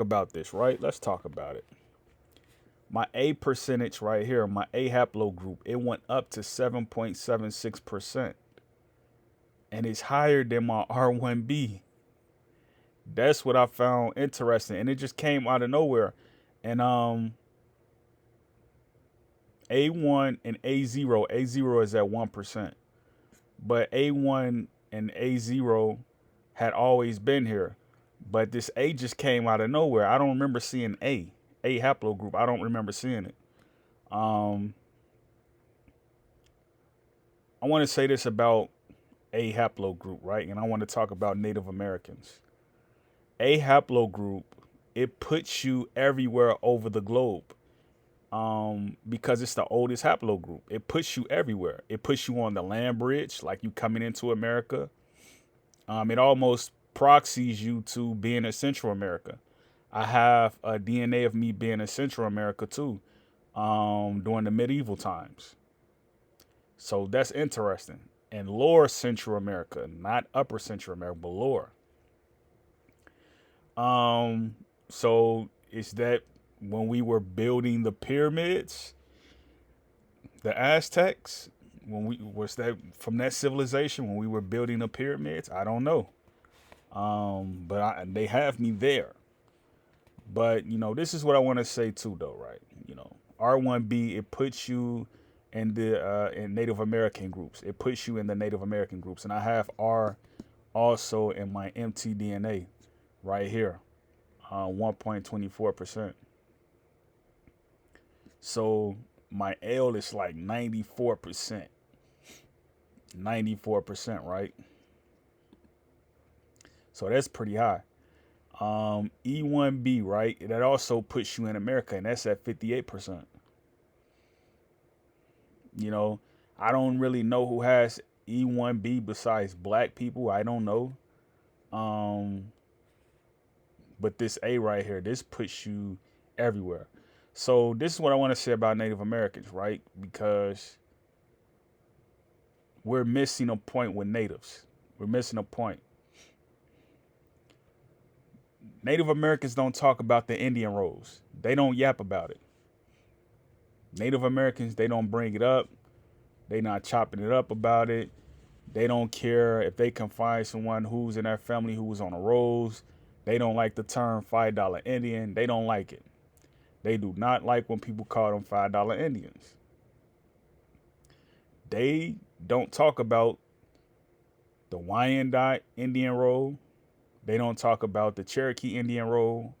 about this, right? Let's talk about it. My A percentage right here, my A haplogroup, it went up to 7.76%. And it's higher than my R1B. That's what I found interesting. And it just came out of nowhere. And A1 and A0 is at 1%. But A1 and A0 had always been here. But this A just came out of nowhere. I don't remember seeing A haplogroup. I don't remember seeing it. Um, I want to say this about A haplogroup, right? And I want to talk about Native Americans. A haplogroup, it puts you everywhere over the globe. Because it's the oldest haplogroup. It puts you everywhere. It puts you on the land bridge, like you coming into America. It almost proxies you to being in Central America. I have a DNA of me being in Central America too, during the medieval times. So that's interesting. And lower Central America, not upper Central America, but lower. So is that when we were building the pyramids, the Aztecs, when we was that from that civilization when we were building the pyramids? I don't know. But they have me there. But this is what I want to say too, though, right? R1B, it puts you in the in Native American groups. It puts you in the Native American groups, and I have R also in my mtDNA right here, 1.24%. So my L is like 94%. 94%, right? So that's pretty high. E1B, right? That also puts you in America, and that's at 58%. You know, I don't really know who has E1B besides black people. I don't know. Um, but this A right here, this puts you everywhere. So this is what I want to say about Native Americans, right? Because we're missing a point with natives. We're missing a point. Native Americans don't talk about the Indian rolls. They don't yap about it. Native Americans, they don't bring it up. They not chopping it up about it. They don't care if they can find someone who's in their family who was on the rolls. They don't like the term $5 Indian. They don't like it. They do not like when people call them $5 Indians. They don't talk about the Wyandotte Indian roll. They don't talk about the Cherokee Indian roll.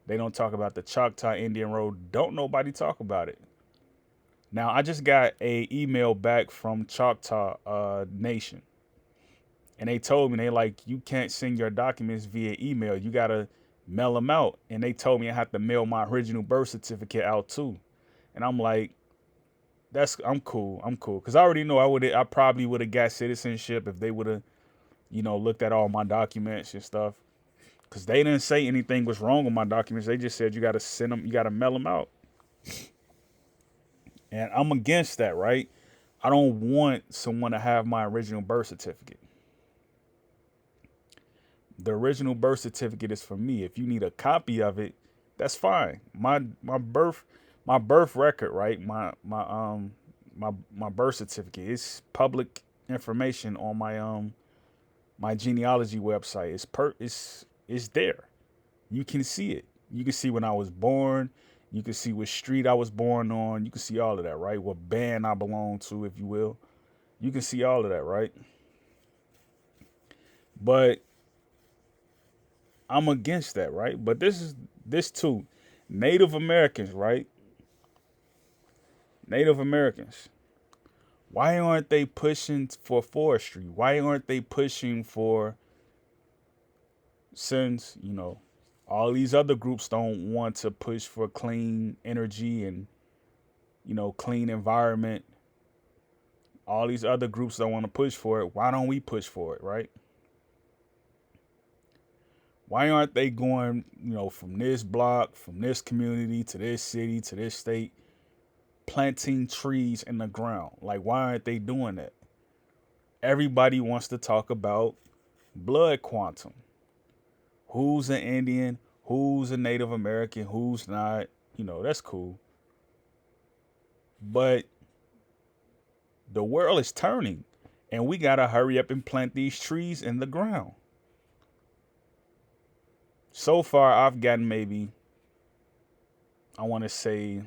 They don't talk about the Choctaw Indian roll. Don't nobody talk about it. Now, I just got a email back from Choctaw Nation. And they told me, they like, you can't send your documents via email. You got to mail them out. And they told me I have to mail my original birth certificate out too. And I'm like, I'm cool. I'm cool. Cause I already know I probably would have got citizenship if they would have, looked at all my documents and stuff. Cause they didn't say anything was wrong with my documents. They just said you got to send them, you got to mail them out. And I'm against that, right? I don't want someone to have my original birth certificate. The original birth certificate is for me. If you need a copy of it, that's fine. My birth record, right? My birth certificate is public information on my genealogy website. It's there. You can see it. You can see when I was born. You can see what street I was born on. You can see all of that, right? What band I belong to, if you will. You can see all of that, right? But I'm against that, right? But this too. Native Americans, right? Native Americans. Why aren't they pushing for forestry? Why aren't they pushing for, since, all these other groups don't want to push for clean energy and, clean environment. All these other groups don't want to push for it. Why don't we push for it, right? Why aren't they going, from this block, from this community to this city to this state, planting trees in the ground? Like, why aren't they doing that? Everybody wants to talk about blood quantum. Who's an Indian? who's a Native American, who's not. That's cool. But the world is turning, and we gotta hurry up and plant these trees in the ground. So far, I've gotten maybe, I want to say,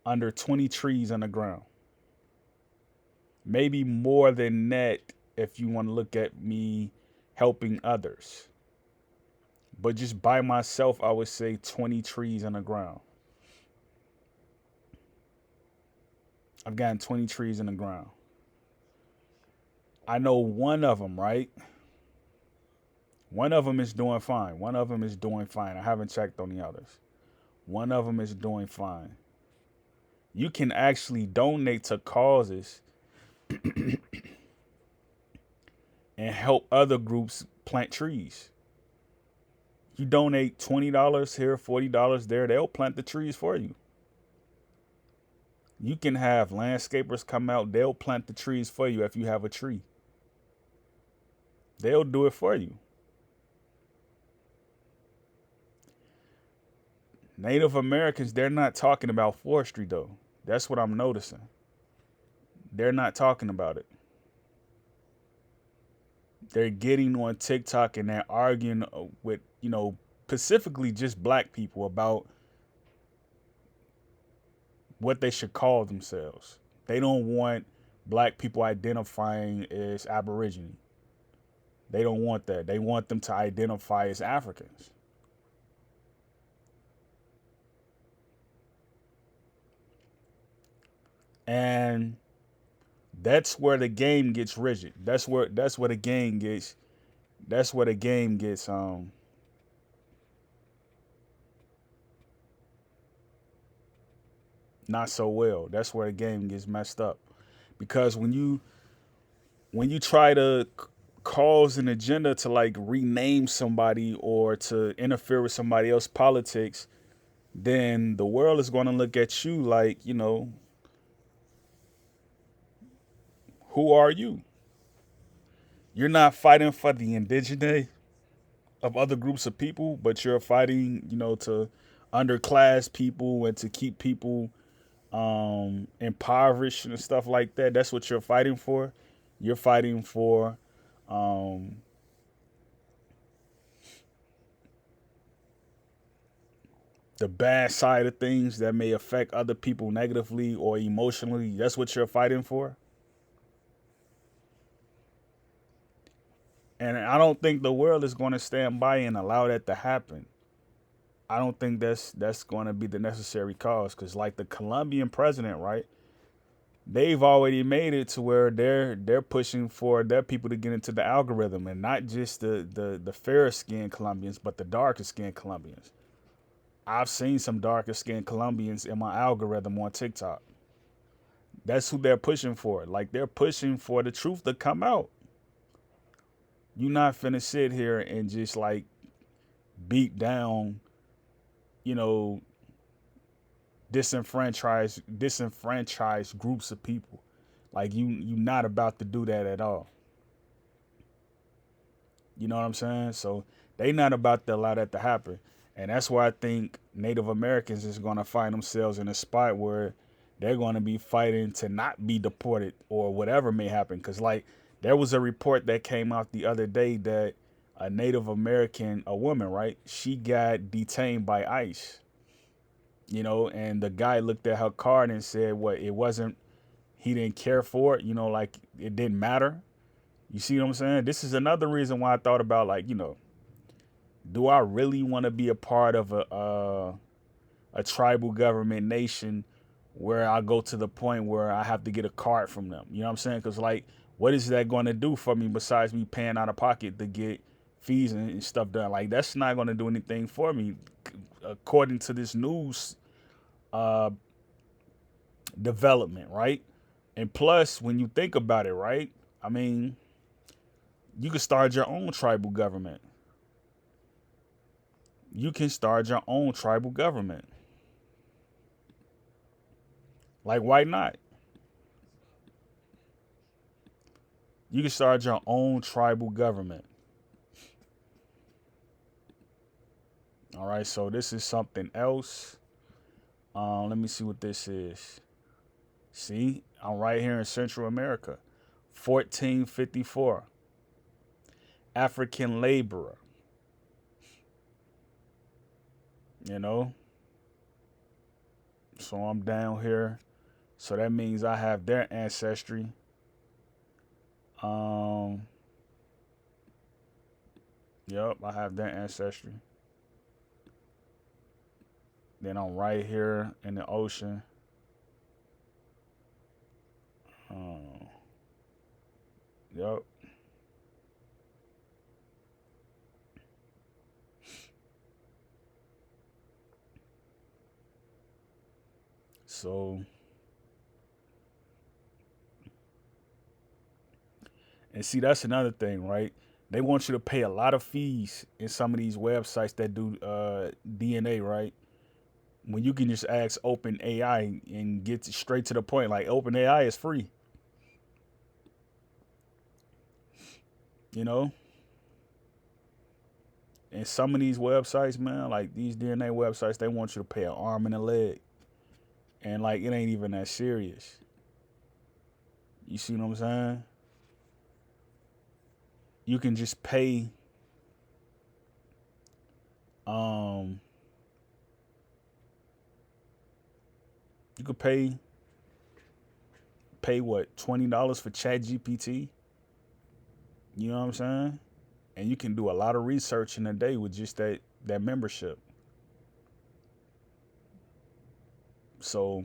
under 20 trees on the ground. Maybe more than that if you want to look at me helping others. But just by myself, I would say 20 trees on the ground. I've gotten 20 trees in the ground. I know one of them, right? One of them is doing fine. One of them is doing fine. I haven't checked on the others. One of them is doing fine. You can actually donate to causes and help other groups plant trees. You donate $20 here, $40 there, they'll plant the trees for you. You can have landscapers come out, they'll plant the trees for you if you have a tree. They'll do it for you. Native Americans, they're not talking about forestry though. That's what I'm noticing. They're not talking about it. They're getting on TikTok and they're arguing with, specifically just black people about what they should call themselves. They don't want black people identifying as Aborigine. They don't want that. They want them to identify as Africans. And that's where the game gets rigid. That's where the game gets not so well. That's where the game gets messed up. Because when you try to cause an agenda to like rename somebody or to interfere with somebody else's politics, then the world is going to look at you like, who are you? You're not fighting for the indigenous of other groups of people, but you're fighting, to underclass people and to keep people impoverished and stuff like that. That's what you're fighting for. You're fighting for the bad side of things that may affect other people negatively or emotionally. That's what you're fighting for. And I don't think the world is going to stand by and allow that to happen. I don't think that's going to be the necessary cause, because like the Colombian president, right? They've already made it to where they're pushing for their people to get into the algorithm, and not just the fairer skinned Colombians, but the darker skinned Colombians. I've seen some darker skinned Colombians in my algorithm on TikTok. That's who they're pushing for. Like, they're pushing for the truth to come out. You're not finna sit here and just like beat down, you know, disenfranchised groups of people. Like, you're not about to do that at all. You know what I'm saying? So they not about to allow that to happen. And that's why I think Native Americans is going to find themselves in a spot where they're going to be fighting to not be deported or whatever may happen. Because, like, there was a report that came out the other day that a Native American, a woman, right? She got detained by ICE, and the guy looked at her card and said, what, it wasn't, he didn't care for it, like it didn't matter. You see what I'm saying? This is another reason why I thought about, like, do I really want to be a part of a tribal government nation where I go to the point where I have to get a card from them? You know what I'm saying? Because, like, what is that going to do for me besides me paying out of pocket to get fees and stuff done? Like, that's not going to do anything for me, according to this news development, right? And plus, when you think about it, right? I mean, you can start your own tribal government. You can start your own tribal government. Like, why not? You can start your own tribal government. All right, so this is something else. Let me see what this is. See, I'm right here in Central America. 1454. African laborer. You know, so I'm down here. So that means I have their ancestry. Um, yep, I have their ancestry. Then I'm right here in the ocean. Um, yep. So, and see, that's another thing, right? They want you to pay a lot of fees in some of these websites that do DNA, right? When you can just ask Open AI and get straight to the point. Like Open AI is free, you know. And some of these websites, man, like these DNA websites, they want you to pay an arm and a leg, and like it ain't even that serious. You see what I'm saying? You can just pay. Um, you could pay what $20 for Chat GPT. You know what I'm saying? And you can do a lot of research in a day with just that membership. So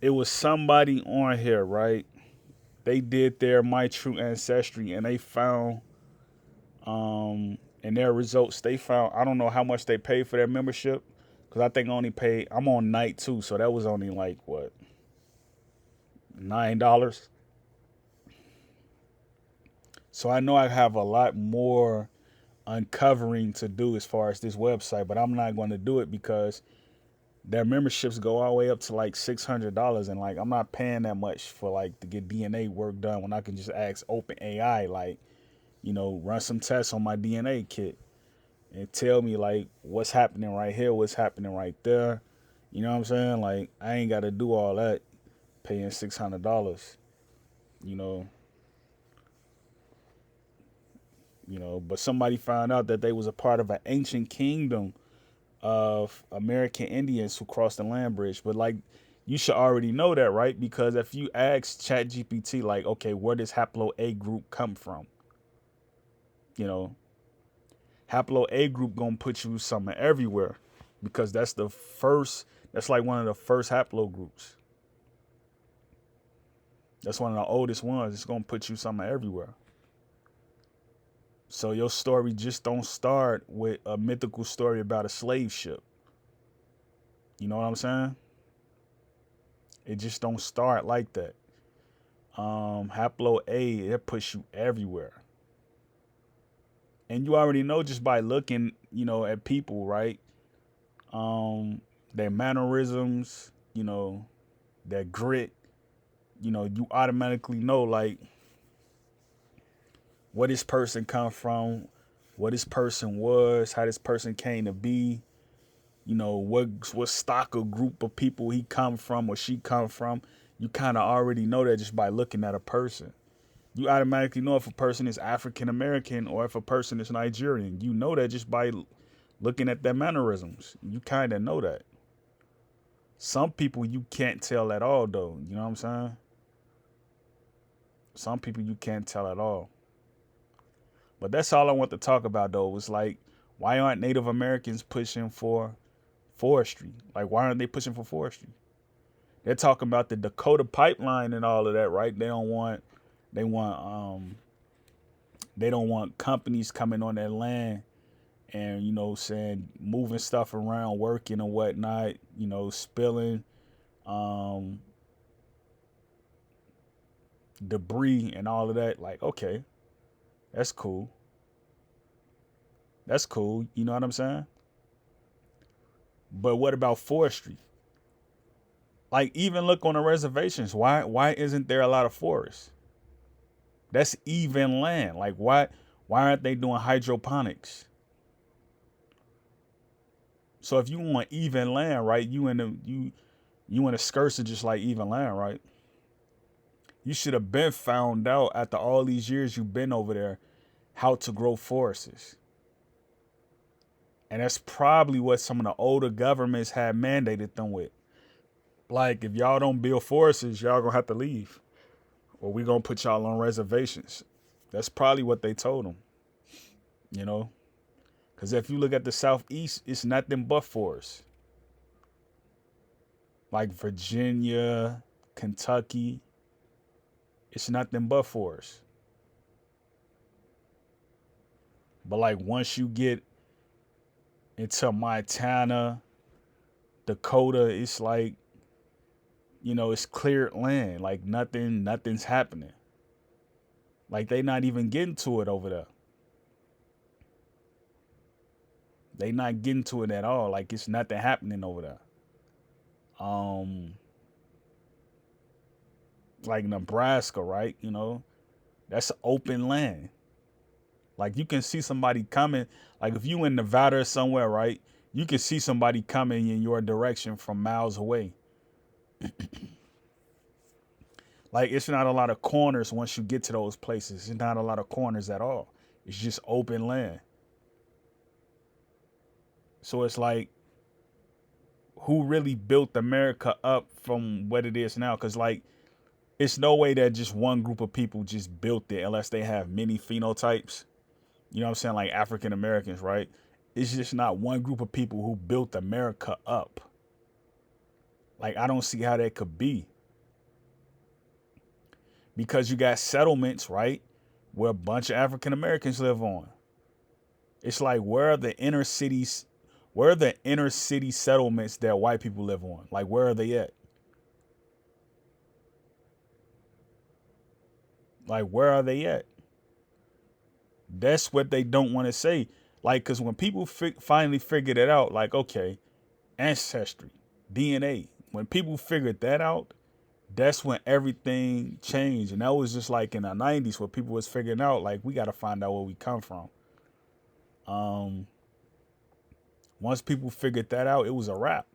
it was somebody on here, right? They did their My True Ancestry and they found in their results they found, I don't know how much they paid for their membership because I think I only paid, I'm on night 2, so that was only like what, $9. So I know I have a lot more uncovering to do as far as this website, but I'm not going to do it because their memberships go all the way up to like $600, and like I'm not paying that much for like to get DNA work done when I can just ask Open AI, like, run some tests on my DNA kit and tell me like what's happening right here, what's happening right there. You know what I'm saying? Like I ain't got to do all that paying $600. You know, But somebody found out that they was a part of an ancient kingdom of American Indians who crossed the land bridge. But like, you should already know that, right? Because if you ask ChatGPT, like, okay, where does Haplo A group come from? You know, Haplo A group gonna put you somewhere everywhere, because that's the first. That's like one of the first haplo groups. That's one of the oldest ones. It's gonna put you somewhere everywhere. So your story just don't start with a mythical story about a slave ship. You know what I'm saying? It just don't start like that. Haplo A, it puts you everywhere. And you already know just by looking, at people, right? Their mannerisms, their grit, you automatically know like where this person come from, what this person was, how this person came to be, what stock or group of people he come from or she come from. You kind of already know that just by looking at a person. You automatically know if a person is African American or if a person is Nigerian. You know that just by looking at their mannerisms. You kind of know that. Some people you can't tell at all, though. You know what I'm saying? Some people you can't tell at all. But that's all I want to talk about, though. It's like, why aren't Native Americans pushing for forestry? Like, why aren't they pushing for forestry? They're talking about the Dakota pipeline and all of that, right? They want they don't want companies coming on their land and saying moving stuff around, working and whatnot, spilling um debris and all of that. Like, okay, that's cool. That's cool. You know what I'm saying? But what about forestry? Like, even look on the reservations. Why isn't there a lot of forests? That's even land. Like, Why aren't they doing hydroponics? So if you want even land, right, you in a skirts just like even land, right? You should have been found out after all these years you've been over there how to grow forests. And that's probably what some of the older governments had mandated them with. Like, if y'all don't build forests, y'all gonna have to leave. Or we gonna put y'all on reservations. That's probably what they told them, you know? Because if you look at the Southeast, it's nothing but forests. Like Virginia, Kentucky, it's nothing but forests. But like once you get into Montana, Dakota, it's like, it's cleared land. Like nothing's happening. Like they not even getting to it over there. They not getting to it at all. Like it's nothing happening over there. Like Nebraska, right? That's open land. Like you can see somebody coming. Like if you in Nevada or somewhere, right? You can see somebody coming in your direction from miles away. Like it's not a lot of corners once you get to those places. It's not a lot of corners at all. It's just open land. So it's like, who really built America up from what it is now? Because like, it's no way that just one group of people just built it unless they have many phenotypes. You know what I'm saying? Like African Americans, right? It's just not one group of people who built America up. Like, I don't see how that could be. Because you got settlements, right? Where a bunch of African Americans live on. It's like, where are the inner cities? Where are the inner city settlements that white people live on? Like, where are they at? Like, where are they at? That's what they don't want to say. Like, because when people finally figured it out, like, okay, ancestry, DNA, when people figured that out, that's when everything changed. And that was just like in the 90s where people was figuring out, like, we got to find out where we come from. Once people figured that out, it was a wrap.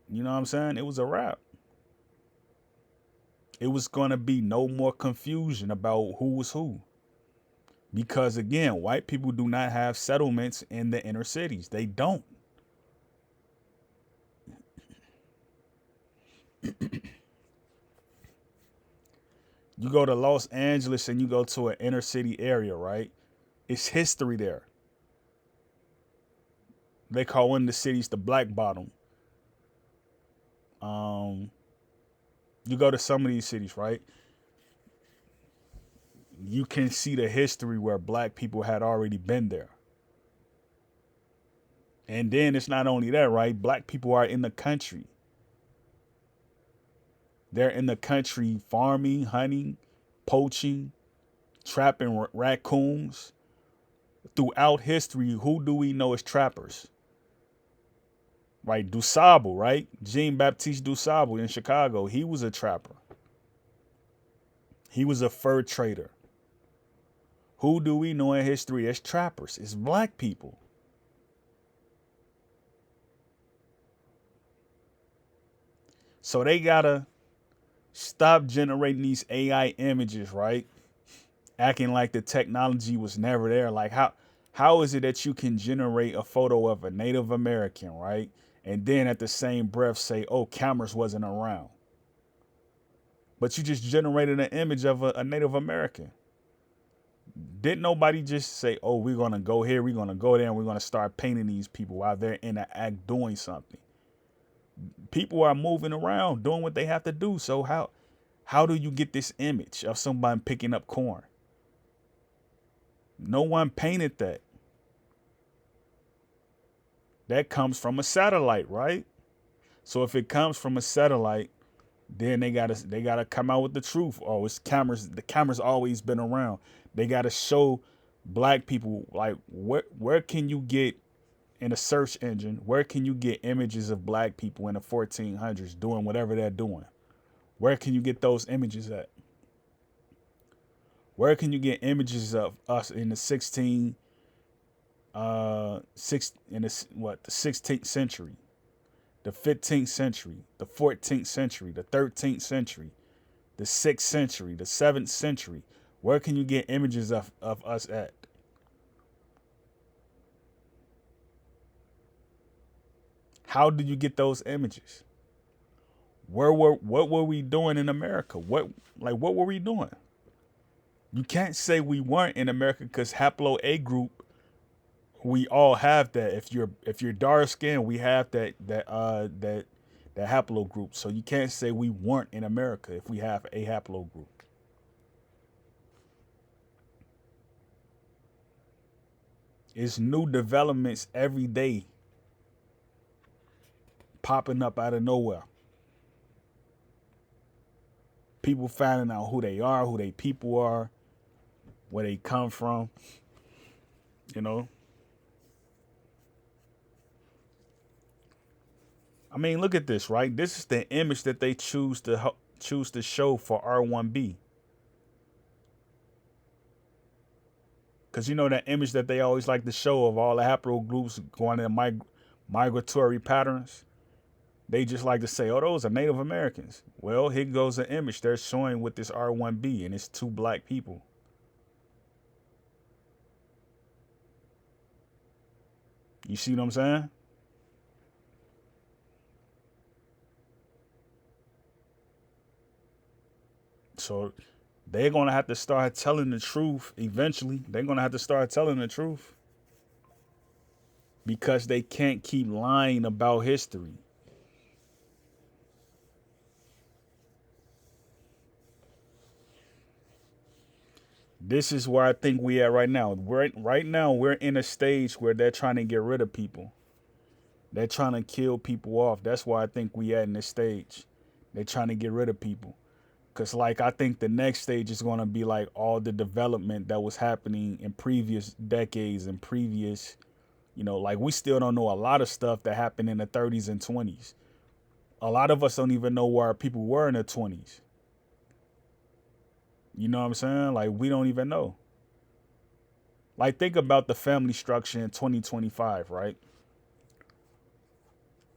You know what I'm saying? It was a wrap. It was going to be no more confusion about who was who. Because again, white people do not have settlements in the inner cities. They don't. You go to Los Angeles and you go to an inner city area, right? It's history there. They call one of the cities the Black Bottom. You go to some of these cities, right? You can see the history where black people had already been there. And then it's not only that, right? Black people are in the country. They're in the country farming, hunting, poaching, trapping raccoons. Throughout history, who do we know as trappers? Right, DuSable, right? Jean-Baptiste DuSable in Chicago. He was a trapper. He was a fur trader. Who do we know in history as trappers? It's black people. So they gotta stop generating these AI images, right? Acting like the technology was never there. Like how is it that you can generate a photo of a Native American, right? And then at the same breath say, oh, cameras wasn't around. But you just generated an image of a Native American. Didn't nobody just say, oh, we're going to go here, we're going to go there, and we're going to start painting these people while they're in the act doing something? People are moving around, doing what they have to do. So how do you get this image of somebody picking up corn? No one painted that. That comes from a satellite, right? So if it comes from a satellite, then they gotta come out with the truth. Oh, it's cameras. The camera's always been around. They gotta show black people, like, where can you get in a search engine? Where can you get images of black people in the 1400s doing whatever they're doing? Where can you get those images at? Where can you get images of us in the 16 six in the what the 16th century, the 15th century, the 14th century, the 13th century, the 6th century, the 7th century? Where can you get images of us at? How did you get those images? What were we doing in America? What were we doing? You can't say we weren't in America because haplo A group, we all have that. If you're dark skinned, we have that haplo group. So you can't say we weren't in America if we have a haplo group. It's new developments every day popping up out of nowhere. People finding out who they are, who they people are, where they come from, you know. I mean, look at this, right? This is the image that they choose to show for R1B. Because you know that image that they always like to show of all the haplogroups going in migratory patterns? They just like to say, oh, those are Native Americans. Well, here goes an image they're showing with this R1B, and it's two black people. You see what I'm saying? So they're going to have to start telling the truth eventually. They're going to have to start telling the truth because they can't keep lying about history. This is where I think we at right now. We're in a stage where they're trying to get rid of people. They're trying to kill people off. That's why I think we at in this stage. They're trying to get rid of people. Cause like I think the next stage is gonna be like all the development that was happening in previous decades and previous, like we still don't know a lot of stuff that happened in the 30s and 20s. A lot of us don't even know where people were in the 20s. You know what I'm saying? Like we don't even know. Like think about the family structure in 2025, right?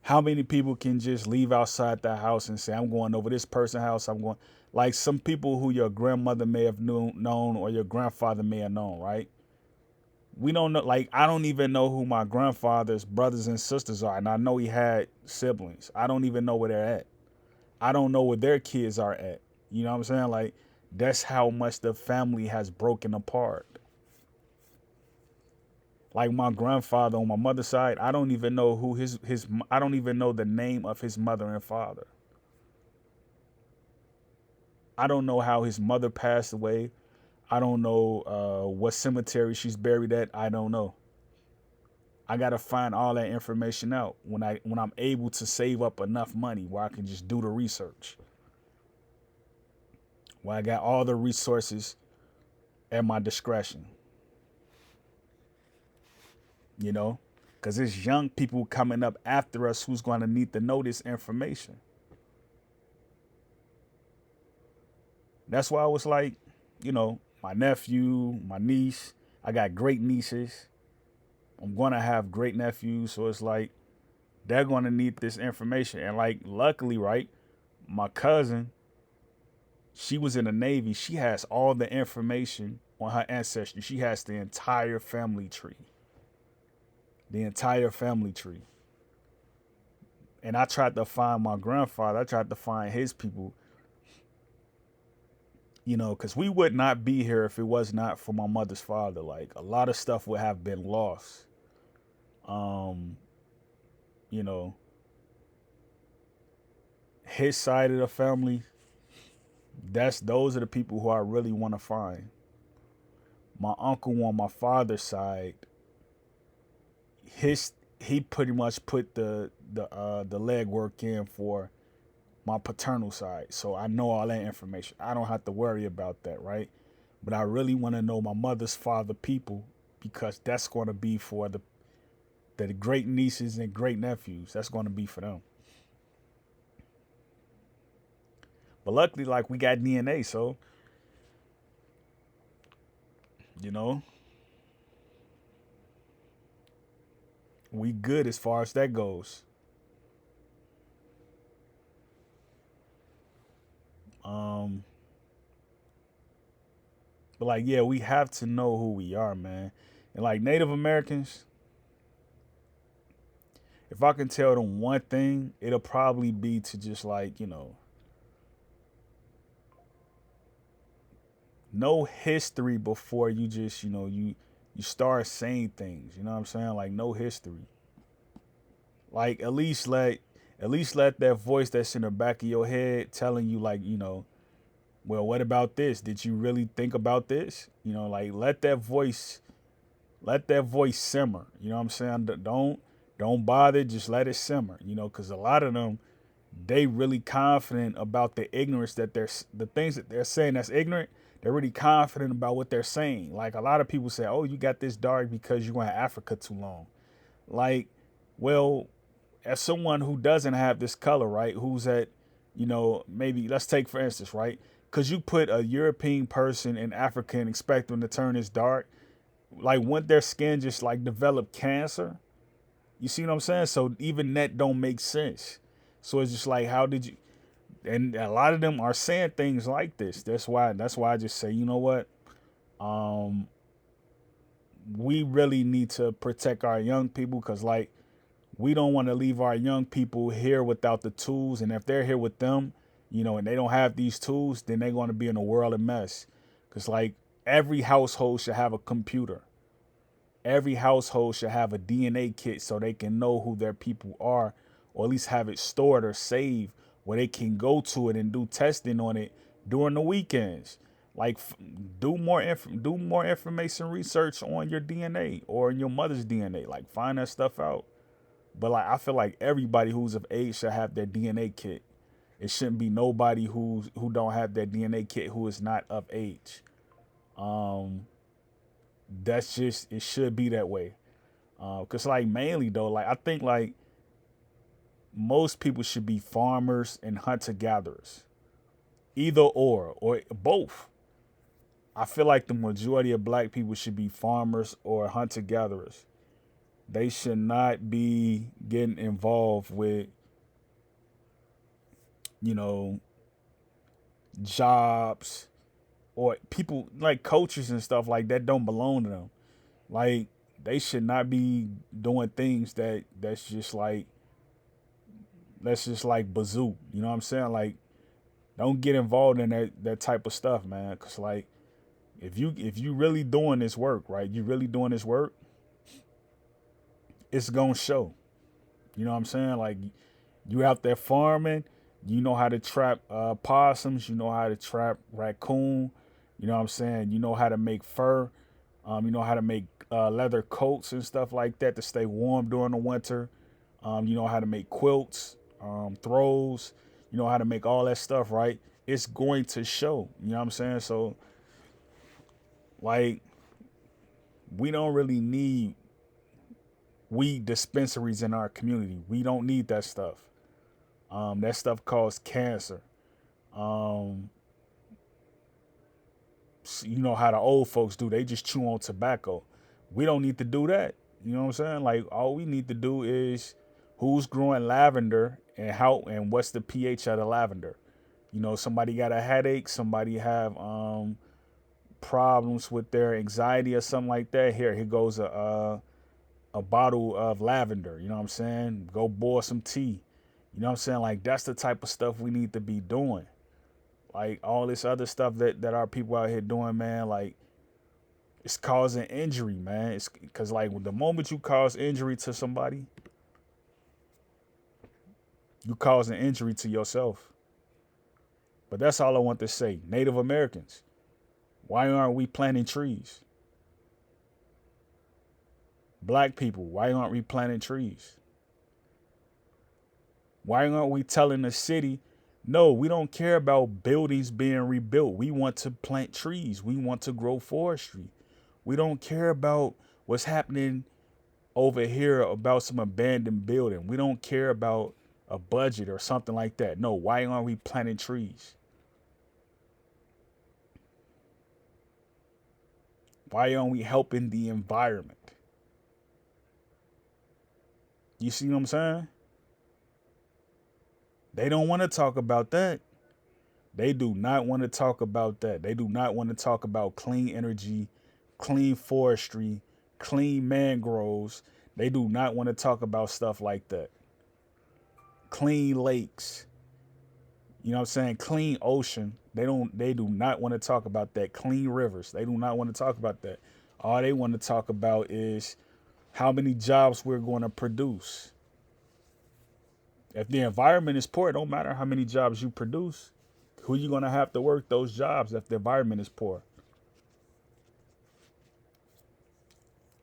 How many people can just leave outside the house and say, I'm going over this person's house? I'm going, like some people who your grandmother may have known or your grandfather may have known, right? We don't know, like, I don't even know who my grandfather's brothers and sisters are. And I know he had siblings. I don't even know where they're at. I don't know where their kids are at. You know what I'm saying? Like, that's how much the family has broken apart. Like my grandfather on my mother's side, I don't even know who his I don't even know the name of his mother and father. I don't know how his mother passed away. I don't know what cemetery she's buried at. I don't know. I gotta find all that information out when I'm able to save up enough money where I can just do the research. Where I got all the resources at my discretion. You know? Because there's young people coming up after us who's going to need to know this information. That's why I was like, my nephew, my niece, I got great nieces. I'm going to have great nephews. So it's like, they're going to need this information. And like, luckily, right, my cousin, she was in the Navy. She has all the information on her ancestry. She has the entire family tree. The entire family tree. And I tried to find my grandfather. I tried to find his people, because we would not be here if it was not for my mother's father. Like a lot of stuff would have been lost. Um, you know, his side of the family, those are the people who I really want to find. My uncle on my father's side, he pretty much put the legwork in for my paternal side. So I know all that information. I don't have to worry about that, right? But I really want to know my mother's father people because that's going to be for the great nieces and great nephews. That's going to be for them. But luckily, like we got DNA, so You know, we good as far as that goes. Um, but like, yeah, we have to know who we are, man. And like Native Americans, if I can tell them one thing, it'll probably be to just like, know history before you just, you start saying things. You know what I'm saying? Like know history. Like at least let that voice that's in the back of your head telling you like, well, what about this? Did you really think about this? Like let that voice simmer. You know what I'm saying? Don't bother, just let it simmer, cuz a lot of them they really confident about the ignorance that the things that they're saying that's ignorant. They're really confident about what they're saying. Like a lot of people say, "Oh, you got this dark because you were in Africa too long." Like, well, as someone who doesn't have this color, right? Who's at, maybe let's take for instance, right? Because you put a European person in Africa and expect them to turn this dark, like wouldn't their skin just like develop cancer? You see what I'm saying? So even that don't make sense. So it's just like, how did you? And a lot of them are saying things like this. That's why I just say, you know what? Um, we really need to protect our young people because like we don't want to leave our young people here without the tools. And if they're here with them, and they don't have these tools, then they're going to be in a world of mess. Because like every household should have a computer. Every household should have a DNA kit so they can know who their people are, or at least have it stored or saved where they can go to it and do testing on it during the weekends. Like do more information research on your DNA or in your mother's DNA. Like find that stuff out. But like I feel like everybody who's of age should have their DNA kit. It shouldn't be nobody who don't have their DNA kit who is not of age. Um, that's just it should be that way. Cause like mainly though, like I think like most people should be farmers and hunter gatherers, either or both. I feel like the majority of black people should be farmers or hunter gatherers. They should not be getting involved with you know jobs or people like coaches and stuff like that don't belong to them. Like they should not be doing things that's just like bazoo. You know what I'm saying? Like don't get involved in that type of stuff, man. Cause like if you really doing this work, right? You really doing this work, it's gonna show. You know what I'm saying? Like you out there farming, you know how to trap possums, you know how to trap raccoon, you know what I'm saying? You know how to make fur, you know how to make leather coats and stuff like that to stay warm during the winter. You know how to make quilts, throws, you know how to make all that stuff, right? It's going to show. You know what I'm saying? So like we don't really need weed dispensaries in our community. We don't need that stuff. That stuff causes cancer. Um, you know how the old folks do. They just chew on tobacco. We don't need to do that. You know what I'm saying? Like all we need to do is who's growing lavender and how and what's the pH of the lavender. Somebody got a headache, somebody have problems with their anxiety or something like that. Here goes a bottle of lavender. You know what I'm saying? Go boil some tea. You know what I'm saying? Like that's the type of stuff we need to be doing. Like all this other stuff that our people out here doing, man, like it's causing injury, man. It's because like the moment you cause injury to somebody, you cause an injury to yourself. But that's all I want to say. Native Americans, why aren't we planting trees? Black people, why aren't we planting trees? Why aren't we telling the city, no, we don't care about buildings being rebuilt. We want to plant trees. We want to grow forestry. We don't care about what's happening over here about some abandoned building. We don't care about a budget or something like that. No, why aren't we planting trees? Why aren't we helping the environment? You see what I'm saying? They don't want to talk about that. They do not want to talk about that. They do not want to talk about clean energy, clean forestry, clean mangroves. They do not want to talk about stuff like that. Clean lakes. You know what I'm saying? Clean ocean. They do not want to talk about that. Clean rivers. They do not want to talk about that. All they want to talk about is how many jobs we're going to produce. If the environment is poor, it don't matter how many jobs you produce. Who you going to have to work those jobs if the environment is poor?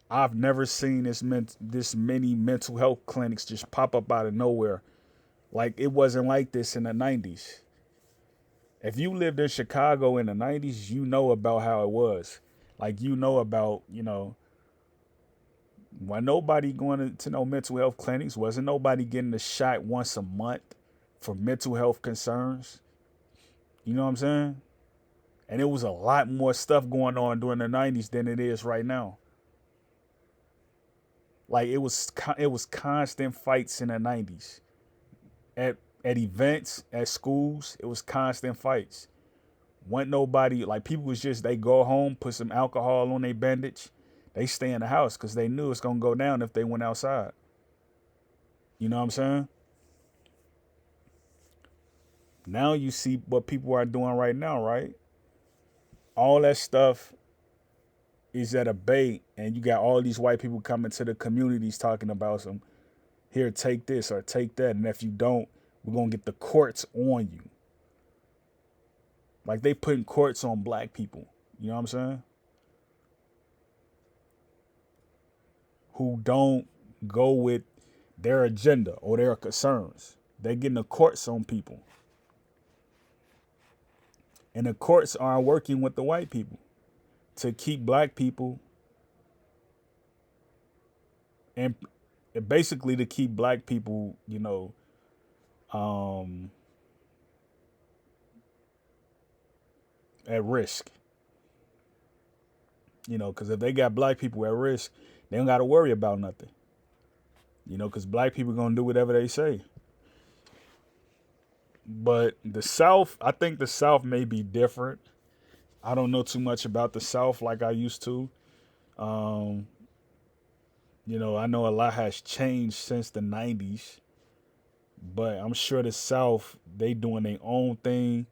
I've never seen this many mental health clinics just pop up out of nowhere. Like, it wasn't like this in the 90s. If you lived in Chicago in the 90s, you know about how it was. Like, you know about, when nobody going to no mental health clinics, wasn't nobody getting a shot once a month for mental health concerns. You know what I'm saying? And it was a lot more stuff going on during the 90s than it is right now. Like, it was constant fights in the 90s. At events, at schools, it was constant fights. Wasn't nobody, like, people was just, they go home, put some alcohol on their bandage. They stay in the house because they knew it's going to go down if they went outside. You know what I'm saying? Now you see what people are doing right now, right? All that stuff is at a bait, and you got all these white people coming to the communities talking about some, here, take this or take that. And if you don't, we're going to get the courts on you. Like, they putting courts on black people. You know what I'm saying? Who don't go with their agenda or their concerns. They're getting the courts on people. And the courts are working with the white people to keep black people, and basically to keep black people, at risk. Because if they got black people at risk, they don't got to worry about nothing. Because black people going to do whatever they say. But the South, I think the South may be different. I don't know too much about the South like I used to. I know a lot has changed since the 90s. But I'm sure the South, they doing their own thing.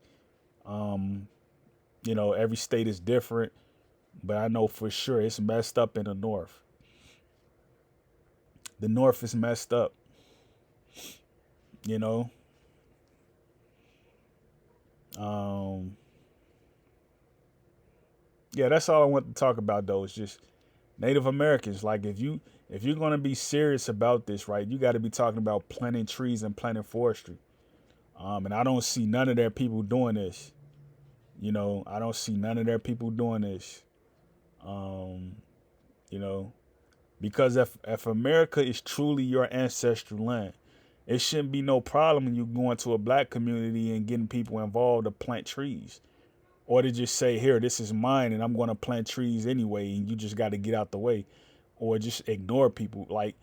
Every state is different. But I know for sure it's messed up in the North. The North is messed up. Yeah, that's all I want to talk about though. Is just Native Americans. Like, if you're gonna be serious about this, right, you got to be talking about planting trees and planting forestry. And I don't see none of their people doing this. I don't see none of their people doing this. You know, because if America is truly your ancestral land, it shouldn't be no problem when you go into a black community and getting people involved to plant trees. Or to just say, here, this is mine and I'm going to plant trees anyway and you just got to get out the way. Or just ignore people. Like,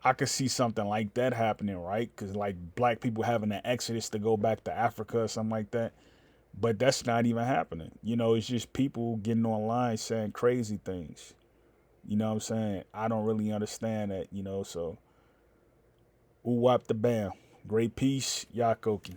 I could see something like that happening, right? Because, like, black people having an exodus to go back to Africa or something like that. But that's not even happening. It's just people getting online saying crazy things. You know what I'm saying? I don't really understand that, so. Uwap the bam. Great peace. Yakoki.